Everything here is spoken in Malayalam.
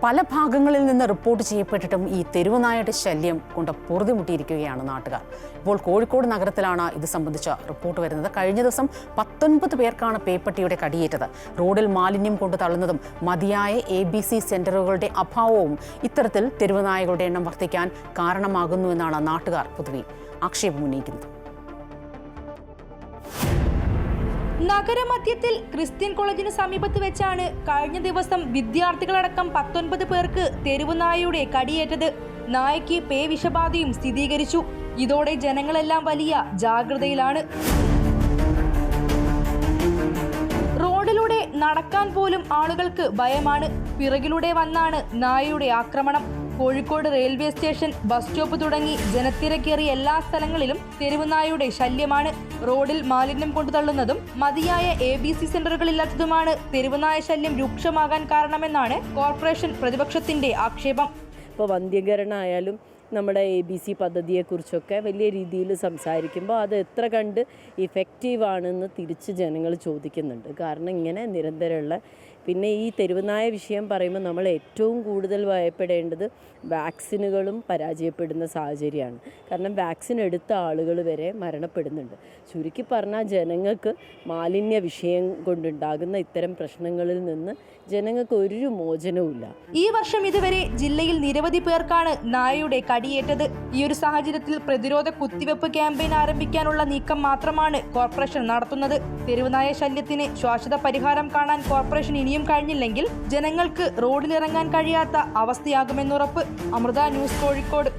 പല ഭാഗങ്ങളിൽ നിന്ന് റിപ്പോർട്ട് ചെയ്യപ്പെട്ടിട്ടും ഈ തെരുവുനായയുടെ ശല്യം കൊണ്ട് പൊറുതിമുട്ടിയിരിക്കുകയാണ് നാട്ടുകാർ. ഇപ്പോൾ കോഴിക്കോട് നഗരത്തിലാണ് ഇത് സംബന്ധിച്ച റിപ്പോർട്ട് വരുന്നത്. കഴിഞ്ഞ ദിവസം 19 പേർക്കാണ് പേപ്പട്ടിയുടെ കടിയേറ്റത്. റോഡിൽ മാലിന്യം കൊണ്ട് തള്ളുന്നതും മതിയായ ABC സെന്ററുകളുടെ അഭാവവും ഇത്തരത്തിൽ തെരുവുനായകളുടെ എണ്ണം വർദ്ധിക്കാൻ കാരണമാകുന്നുവെന്നാണ് നാട്ടുകാർ പൊതുവെ ആക്ഷേപം ഉന്നയിക്കുന്നത്. നഗരമധ്യത്തിൽ ക്രിസ്ത്യൻ കോളേജിന് സമീപത്ത് വെച്ചാണ് കഴിഞ്ഞ ദിവസം വിദ്യാർത്ഥികളടക്കം 19 പേർക്ക് തെരുവുനായയുടെ കടിയേറ്റത്. നായയ്ക്ക് പേവിഷബാധയും സ്ഥിരീകരിച്ചു. ഇതോടെ ജനങ്ങളെല്ലാം വലിയ ജാഗ്രതയിലാണ്. റോഡിലൂടെ നടക്കാൻ പോലും ആളുകൾക്ക് ഭയമാണ്. പിറകിലൂടെ വന്നാണ് നായയുടെ ആക്രമണം. Kozhikode railway station, bus stop തുടങ്ങി ജനത്തിരക്കേറിയ എല്ലാ സ്ഥലങ്ങളിലും തെരുവുനായയുടെ ശല്യമാണ്. റോഡിൽ മാലിന്യം കൊണ്ടു തള്ളുന്നതും മതിയായ ABC സെന്ററുകളില്ലാത്തതുമാണ് തെരുവുനായ ശല്യം രൂക്ഷമാകാൻ കാരണമെന്നാണ് കോർപ്പറേഷൻ പ്രതിപക്ഷത്തിന്റെ ആക്ഷേപം. ഇപ്പോൾ വന്ധ്യീകരണമായാലും നമ്മുടെ ABC പദ്ധതിയെക്കുറിച്ചൊക്കെ വലിയ രീതിയിൽ സംസാരിക്കുമ്പോൾ അത് എത്ര കണ്ട് ഇഫക്റ്റീവാണെന്ന് തിരിച്ച് ജനങ്ങൾ ചോദിക്കുന്നുണ്ട്. കാരണം ഇങ്ങനെ നിരന്തരമുള്ള പിന്നെ ഈ തെരുവുനായ വിഷയം പറയുമ്പോൾ നമ്മൾ ഏറ്റവും കൂടുതൽ ഭയപ്പെടേണ്ടത് വാക്സിനുകളും പരാജയപ്പെടുന്ന സാഹചര്യമാണ്. കാരണം വാക്സിൻ എടുത്ത ആളുകൾ വരെ മരണപ്പെടുന്നുണ്ട്. ചുരുക്കി പറഞ്ഞാൽ ജനങ്ങൾക്ക് മാലിന്യ വിഷയം കൊണ്ടുണ്ടാകുന്ന ഇത്തരം പ്രശ്നങ്ങളിൽ നിന്ന് ജനങ്ങൾക്ക് ഒരു മോചനവുമില്ല. ഈ വർഷം ഇതുവരെ ജില്ലയിൽ നിരവധി പേർക്കാണ് നായയുടെ കടിയേറ്റത്. ഈ ഒരു സാഹചര്യത്തിൽ പ്രതിരോധ കുത്തിവെപ്പ് ക്യാമ്പയിൻ ആരംഭിക്കാനുള്ള നീക്കം മാത്രമാണ് കോർപ്പറേഷൻ നടത്തുന്നത്. തെരുവുനായ ശല്യത്തിന് ശാശ്വത പരിഹാരം കാണാൻ കോർപ്പറേഷൻ ഇനിയും കഴിഞ്ഞില്ലെങ്കിൽ ജനങ്ങൾക്ക് റോഡിലിറങ്ങാൻ കഴിയാത്ത അവസ്ഥയാകുമെന്നുറപ്പ്. അമൃത ന്യൂസ്, കോഴിക്കോട്.